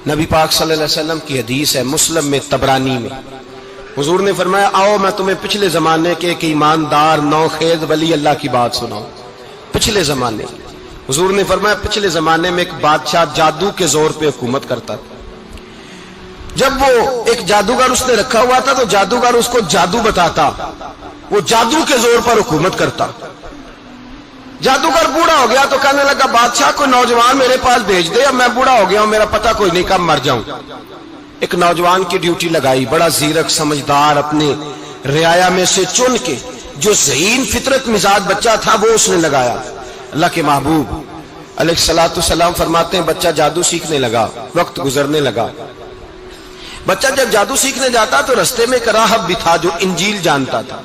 نبی پاک صلی اللہ علیہ وسلم کی حدیث ہے مسلم میں طبرانی میں، حضور نے فرمایا آؤ میں تمہیں پچھلے زمانے کے ایک ایماندار نوخیز ولی اللہ کی بات سناؤں۔ پچھلے زمانے حضور نے فرمایا پچھلے زمانے میں ایک بادشاہ جادو کے زور پہ حکومت کرتا تھا۔ جب وہ ایک جادوگر اس نے رکھا ہوا تھا تو جادوگر اس کو جادو بتاتا، وہ جادو کے زور پر حکومت کرتا۔ جادوگر بوڑھا ہو گیا تو کہنے لگا بادشاہ کو نوجوان میرے پاس بھیج دے، اب میں بوڑھا ہو گیا ہوں، میرا پتہ کوئی نہیں کب مر جاؤں۔ ایک نوجوان کی ڈیوٹی لگائی، بڑا زیرک سمجھدار، اپنے رعایا میں سے چن کے جو ذہین فطرت مزاج بچہ تھا وہ اس نے لگایا۔ اللہ کے محبوب علیہ الصلوۃ والسلام فرماتے ہیں بچہ جادو سیکھنے لگا، وقت گزرنے لگا۔ بچہ جب جادو سیکھنے جاتا تو رستے میں ایک راہب بھی تھا جو انجیل جانتا تھا،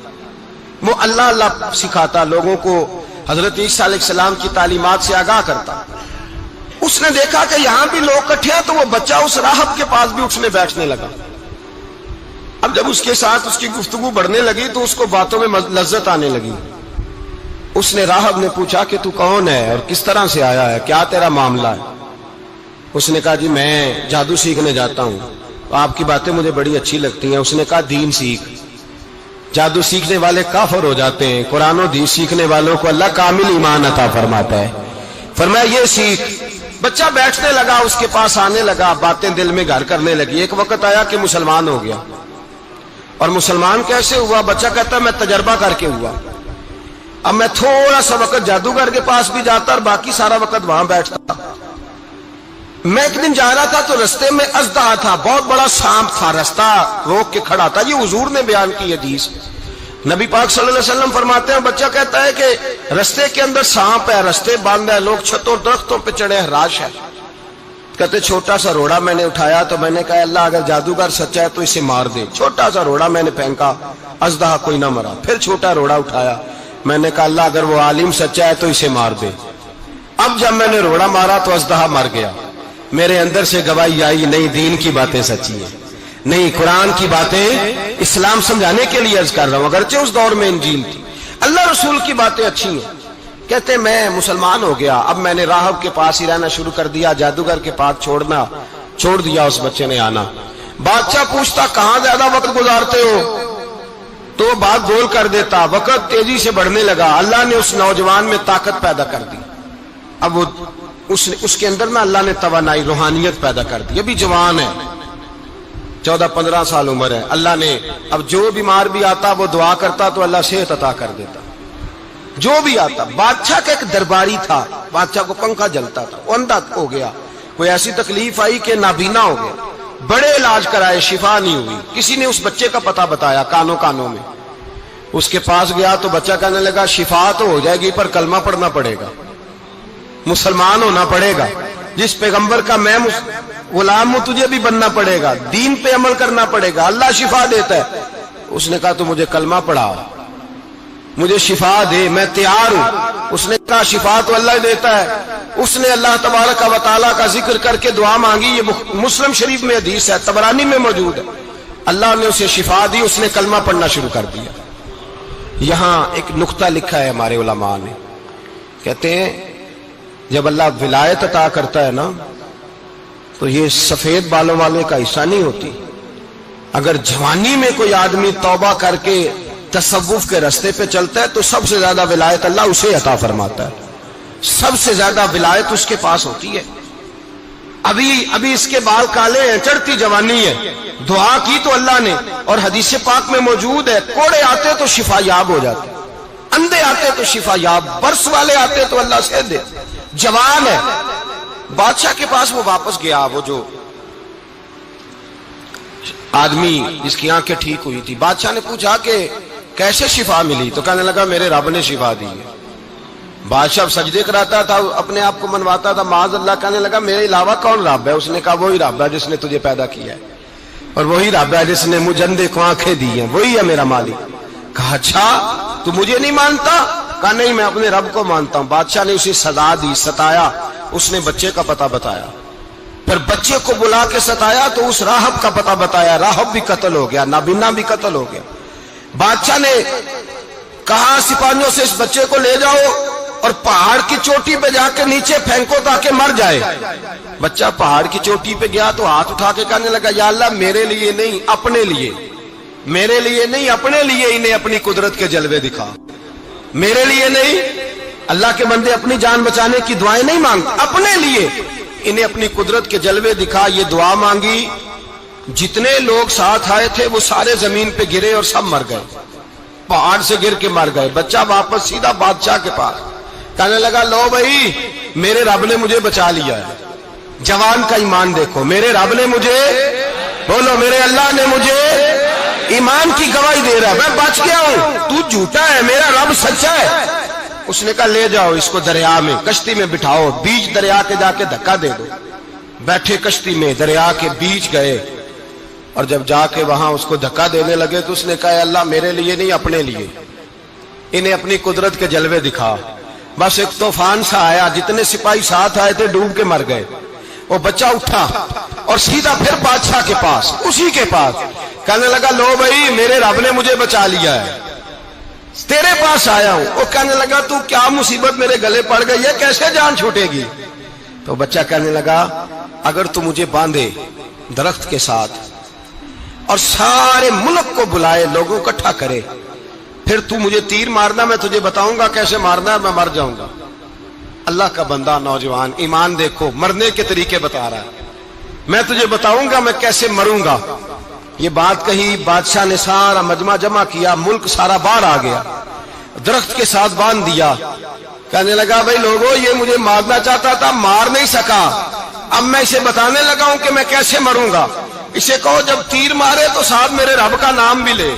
وہ اللہ اللہ سکھاتا، لوگوں کو حضرت عیسیٰ علیہ السلام کی تعلیمات سے آگاہ کرتا۔ اس نے دیکھا کہ یہاں بھی لوگ اکٹھے ہیں تو وہ بچہ اس راہب کے پاس بھی اٹھنے بیٹھنے لگا۔ اب جب اس کے ساتھ اس کی گفتگو بڑھنے لگی تو اس کو باتوں میں لذت آنے لگی۔ اس نے راہب نے پوچھا کہ تو کون ہے اور کس طرح سے آیا ہے، کیا تیرا معاملہ ہے؟ اس نے کہا جی میں جادو سیکھنے جاتا ہوں، آپ کی باتیں مجھے بڑی اچھی لگتی ہیں۔ اس نے کہا دین سیکھ، جادو سیکھنے والے کافر ہو جاتے ہیں، قرآن و حدیث سیکھنے والوں کو اللہ کامل ایمان عطا فرماتا ہے۔ فرمایا یہ سیکھ۔ بچہ بیٹھنے لگا، اس کے پاس آنے لگا، باتیں دل میں گھر کرنے لگی۔ ایک وقت آیا کہ مسلمان ہو گیا، اور مسلمان کیسے ہوا؟ بچہ کہتا میں تجربہ کر کے ہوا۔ اب میں تھوڑا سا وقت جادوگر کے پاس بھی جاتا اور باقی سارا وقت وہاں بیٹھتا۔ میں ایک دن جا رہا تھا تو رستے میں اژدہا تھا، بہت بڑا سانپ تھا، رستہ روک کے کھڑا تھا۔ یہ حضور نے بیان کی حدیث۔ نبی پاک صلی اللہ علیہ وسلم فرماتے ہیں بچہ کہتا ہے کہ رستے کے اندر سانپ ہے، رستے بند ہے، لوگ چھتوں درختوں پہ چڑھے، حراش ہے۔ کہتے چھوٹا سا روڑا میں نے اٹھایا تو میں نے کہا اللہ اگر جادوگر سچا ہے تو اسے مار دے۔ چھوٹا سا روڑا میں نے پھینکا، اژدہا کوئی نہ مرا۔ پھر چھوٹا روڑا اٹھایا، میں نے کہا اللہ اگر وہ عالم سچا ہے تو اسے مار دے۔ اب جب میں نے روڑا مارا تو اژدہا مر گیا۔ میرے اندر سے گواہی آئی نہیں دین کی باتیں سچی ہیں، نہیں قرآن کی باتیں اسلام سمجھانے کے لیے عرض کر رہا ہوں، اگرچہ اس دور میں انجیل تھی۔ اللہ رسول کی باتیں اچھی ہیں۔ کہتے میں مسلمان ہو گیا، اب میں نے راہب کے پاس ہی رہنا شروع کر دیا، جادوگر کے پاس چھوڑ دیا اس بچے نے آنا۔ بادشاہ پوچھتا کہاں زیادہ وقت گزارتے ہو تو وہ بات گول کر دیتا۔ وقت تیزی سے بڑھنے لگا، اللہ نے اس نوجوان میں طاقت پیدا کر دی۔ اب وہ اس کے اندر نا اللہ نے توانائی روحانیت پیدا کر دی، ابھی جوان ہے، 14-15 سال عمر ہے۔ اللہ نے اب جو بیمار بھی آتا وہ دعا کرتا تو اللہ صحت عطا کر دیتا، جو بھی آتا۔ بادشاہ کا ایک درباری تھا، بادشاہ کو پنکھا جلتا تھا، وہ اندھا ہو گیا، کوئی ایسی تکلیف آئی کہ نابینا ہو گیا، بڑے علاج کرائے شفا نہیں ہوئی۔ کسی نے اس بچے کا پتہ بتایا کانوں میں، اس کے پاس گیا تو بچہ کہنے لگا شفا تو ہو جائے گی پر کلمہ پڑھنا پڑے گا، مسلمان ہونا پڑے گا، جس پیغمبر کا میں غلام ہوں تجھے بھی بننا پڑے گا، دین پہ عمل کرنا پڑے گا، اللہ شفا دیتا ہے۔ اس نے کہا تو مجھے کلمہ پڑھا، مجھے شفا دے، میں تیار ہوں۔ اس نے کہا شفا تو اللہ دیتا ہے۔ اس نے اللہ تبارک و تعالیٰ کا ذکر کر کے دعا مانگی، یہ مسلم شریف میں حدیث ہے، طبرانی میں موجود ہے۔ اللہ نے اسے شفا دی، اس نے کلمہ پڑھنا شروع کر دیا۔ یہاں ایک نقطہ لکھا ہے ہمارے علماء نے، کہتے ہیں جب اللہ ولایت عطا کرتا ہے نا تو یہ سفید بالوں والے کا حصہ نہیں ہوتی۔ اگر جوانی میں کوئی آدمی توبہ کر کے تصوف کے رستے پہ چلتا ہے تو سب سے زیادہ ولایت اللہ اسے عطا فرماتا ہے، سب سے زیادہ ولایت اس کے پاس ہوتی ہے۔ ابھی اس کے بال کالے ہیں، چڑھتی جوانی ہے، دعا کی تو اللہ نے، اور حدیث پاک میں موجود ہے کوڑے آتے تو شفا یاب ہو جاتے، اندھے آتے تو شفا یاب، برس والے آتے تو اللہ سے دے۔ جوان ہے، بادشاہ کے پاس وہ واپس گیا، وہ جو آدمی جس کی آنکھیں ٹھیک ہوئی تھی۔ بادشاہ نے پوچھا کہ کیسے شفا ملی؟ تو کہنے لگا میرے رب نے شفا دی ہے۔ بادشاہ سجدے کراتا تھا، اپنے آپ کو منواتا تھا معاذ اللہ، کہنے لگا میرے علاوہ کون رب ہے؟ اس نے کہا وہی رب ہے جس نے تجھے پیدا کیا ہے، اور وہی رب ہے جس نے مجھے اندھے کو آنکھیں دی ہیں، وہی ہے میرا مالک۔ کہا اچھا تو مجھے نہیں مانتا؟ کہا نہیں میں اپنے رب کو مانتا ہوں۔ بادشاہ نے اسے سزا دی، ستایا، اس نے بچے کا پتہ بتایا، پھر بچے کو بلا کے ستایا تو اس راہب کا پتہ بتایا، راہب بھی قتل ہو گیا، نابینا بھی قتل ہو گیا۔ بادشاہ نے کہا سپاہیوں سے اس بچے کو لے جاؤ اور پہاڑ کی چوٹی پہ جا کے نیچے پھینکو تاکہ مر جائے. بچہ پہاڑ کی چوٹی پہ گیا تو ہاتھ اٹھا کے کہنے لگا یا اللہ میرے لیے نہیں اپنے لیے، میرے لیے نہیں اپنے لیے انہیں اپنی قدرت کے جلوے دکھا. میرے لیے نہیں، اللہ کے بندے اپنی جان بچانے کی دعائیں نہیں مانگتے، اپنے لیے انہیں اپنی قدرت کے جلوے دکھا. یہ دعا مانگی، جتنے لوگ ساتھ آئے تھے وہ سارے زمین پہ گرے اور سب مر گئے، پہاڑ سے گر کے مر گئے. بچہ واپس سیدھا بادشاہ کے پاس کہنے لگا لو بھائی میرے رب نے مجھے بچا لیا ہے. جوان کا ایمان دیکھو، میرے رب نے مجھے، بولو میرے اللہ نے مجھے ایمان کی گواہی دے رہا ہے، میں بچ گیا ہوں، تو جھوٹا ہے میرا رب سچا ہے. اس نے کہا لے جاؤ اس کو دریا میں، کشتی میں بٹھاؤ، بیچ دریا کے جا کے دھکا دے دو. بیٹھے کشتی میں، دریا کے بیچ گئے، اور جب جا کے وہاں اس کو دھکا دینے لگے تو اس نے کہا اللہ میرے لیے نہیں اپنے لیے انہیں اپنی قدرت کے جلوے دکھا. بس ایک طوفان سا آیا، جتنے سپاہی ساتھ آئے تھے ڈوب کے مر گئے. وہ بچہ اٹھا اور سیدھا پھر بادشاہ کے پاس، اسی کے پاس کہنے لگا لو بھائی میرے رب نے مجھے بچا لیا ہے، تیرے پاس آیا ہوں. وہ کہنے لگا تو کیا مصیبت میرے گلے پڑ گئی ہے، کیسے جان چھوٹے گی؟ تو بچہ کہنے لگا اگر تو مجھے باندھے درخت کے ساتھ اور سارے ملک کو بلائے، لوگوں کو اکٹھا کرے، پھر تو مجھے تیر مارنا، میں تجھے بتاؤں گا کیسے مارنا ہے، میں مر جاؤں گا. اللہ کا بندہ نوجوان ایمان دیکھو، مرنے کے طریقے بتا رہا ہے، میں تجھے بتاؤں گا میں کیسے مروں گا. یہ بات کہی، بادشاہ نے سارا مجمع جمع کیا، ملک سارا باہر آ گیا، درخت کے ساتھ باندھ دیا. کہنے لگا بھائی لوگوں یہ مجھے مارنا چاہتا تھا، مار نہیں سکا، اب میں اسے بتانے لگا ہوں کہ میں کیسے مروں گا. اسے کہو جب تیر مارے تو ساتھ میرے رب کا نام بھی لے،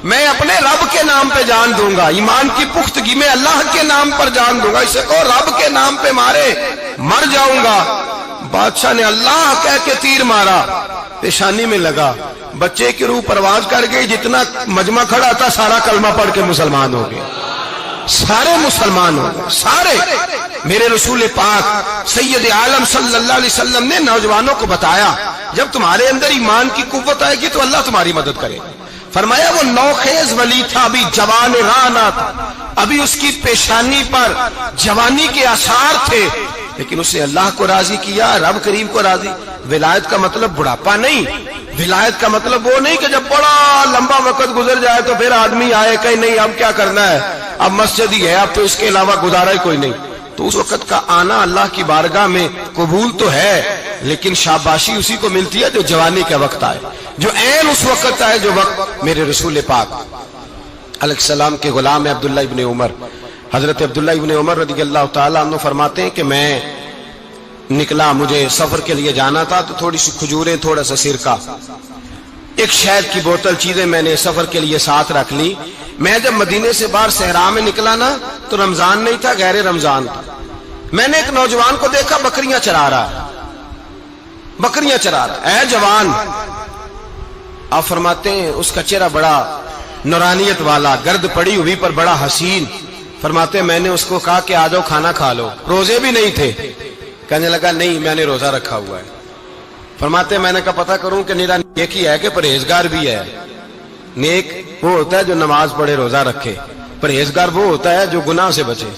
میں اپنے رب کے نام پہ جان دوں گا، ایمان کی پختگی میں اللہ کے نام پر جان دوں گا. اسے کہو رب کے نام پہ مارے مر جاؤں گا. بادشاہ نے اللہ کہہ کے تیر مارا، پیشانی میں لگا، بچے کی روح پرواز کر گئی. جتنا مجمع کھڑا تھا سارا کلمہ پڑھ کے مسلمان ہو گیا، سارے مسلمان ہو گئے سارے. میرے رسول پاک سید عالم صلی اللہ علیہ وسلم نے نوجوانوں کو بتایا جب تمہارے اندر ایمان کی قوت آئے گی تو اللہ تمہاری مدد کرے. فرمایا وہ نوخیز ولی تھا، ابھی جوان رانا تھا، ابھی اس کی پیشانی پر جوانی کے آثار تھے، لیکن اس نے اللہ کو راضی کیا، رب کریم کو راضی. ولایت کا مطلب بڑھاپا نہیں، ولایت کا مطلب وہ نہیں کہ جب بڑا لمبا وقت گزر جائے تو پھر آدمی آئے کہ نہیں اب کیا کرنا ہے، اب مسجد ہی ہے، اب تو اس کے علاوہ گزارا ہی کوئی نہیں. تو اس وقت کا آنا اللہ کی بارگاہ میں قبول تو ہے، لیکن شاباشی اسی کو ملتی ہے جو جوانی کا وقت آئے، جو عین اس وقت آئے جو وقت. میرے رسول پاک علیہ السلام کے غلام عبداللہ ابن عمر، حضرت عبداللہ ابن عمر رضی اللہ تعالیٰ عنہ فرماتے ہیں کہ میں نکلا، مجھے سفر کے لیے جانا تھا، تو تھوڑی سی کھجوریں، تھوڑا سا سرکہ، ایک شہد کی بوتل، چیزیں میں نے سفر کے لیے ساتھ رکھ لی. میں جب مدینے سے باہر صحرا میں نکلا نا تو رمضان نہیں تھا، غیر رمضان تھا. میں نے ایک نوجوان کو دیکھا بکریاں چرا رہا، بکریاں چرا رہا. اے جوان، آپ فرماتے ہیں اس کا چہرہ بڑا نورانیت والا، گرد پڑی ہوئی پر بڑا حسین. فرماتے ہیں میں نے اس کو کہا کہ آ جاؤ کھانا کھا لو، روزے بھی نہیں تھے. کہنے لگا نہیں میں نے روزہ رکھا ہوا ہے. فرماتے ہیں میں نے کہا پتہ کروں کہ نیرا نیک ہی ہے کہ پرہیزگار بھی ہے. نیک وہ ہوتا ہے جو نماز پڑھے روزہ رکھے، پرہیزگار وہ ہوتا ہے جو گناہ سے بچے،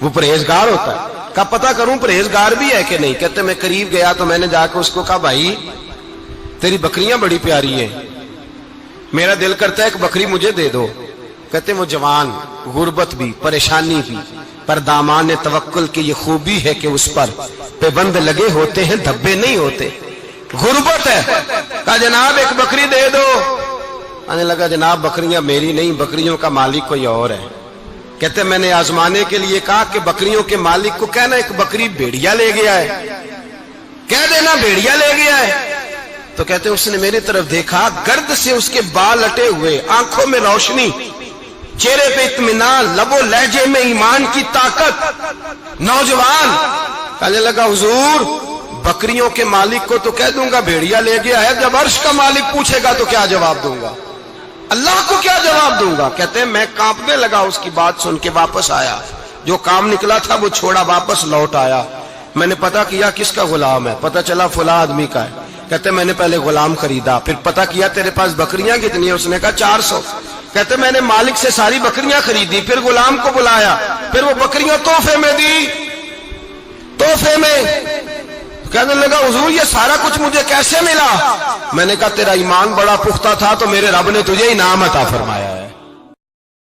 وہ پرہیزگار ہوتا ہے. کہا پتہ کروں پرہیزگار بھی ہے کہ نہیں. کہتے میں قریب گیا تو میں نے جا کے اس کو کہا بھائی تیری بکریاں بڑی پیاری ہیں، میرا دل کرتا ہے کہ بکری مجھے دے دو. کہتے وہ جوان، غربت بھی، پریشانی بھی، پر دامان توکل کی یہ خوبی ہے کہ اس پر پابند لگے ہوتے ہیں، دھبے نہیں ہوتے. غربت ہے. کہا جناب ایک بکری دے دو. آنے لگا جناب بکریاں میری نہیں، بکریوں کا مالک کوئی اور ہے. کہتے میں نے آزمانے کے لیے کہا کہ بکریوں کے مالک کو کہنا ایک بکری بھیڑیا لے گیا ہے، کہہ دینا بھیڑیا لے گیا ہے. تو کہتے اس نے میری طرف دیکھا، گرد سے اس کے بال لٹے ہوئے، آنکھوں میں روشنی، چہرے پہ اطمینان، لب و لہجے میں ایمان کی طاقت. نوجوان کہنے لگا حضور بکریوں کے مالک کو تو کہہ دوں گا بھیڑیا لے گیا ہے، جب عرش کا مالک پوچھے گا تو کیا جواب دوں گا، اللہ کو کیا جواب دوں گا. کہتے ہیں میں کانپنے لگا اس کی بات سن کے. واپس آیا، جو کام نکلا تھا وہ چھوڑا، واپس لوٹ آیا. میں نے پتا کیا کس کا غلام ہے، پتا چلا فلاں آدمی کا ہے. کہتے میں نے پہلے غلام خریدا، پھر پتا کیا تیرے پاس بکریاں کتنی ہیں، اس نے کہا 400. کہتے میں نے مالک سے ساری بکریاں خریدی، پھر غلام کو بلایا، پھر وہ بکریاں تحفے میں دی، تحفے میں۔ کہنے لگا حضور یہ سارا کچھ مجھے کیسے ملا؟ میں نے کہا تیرا ایمان بڑا پختہ تھا تو میرے رب نے تجھے انعام عطا فرمایا۔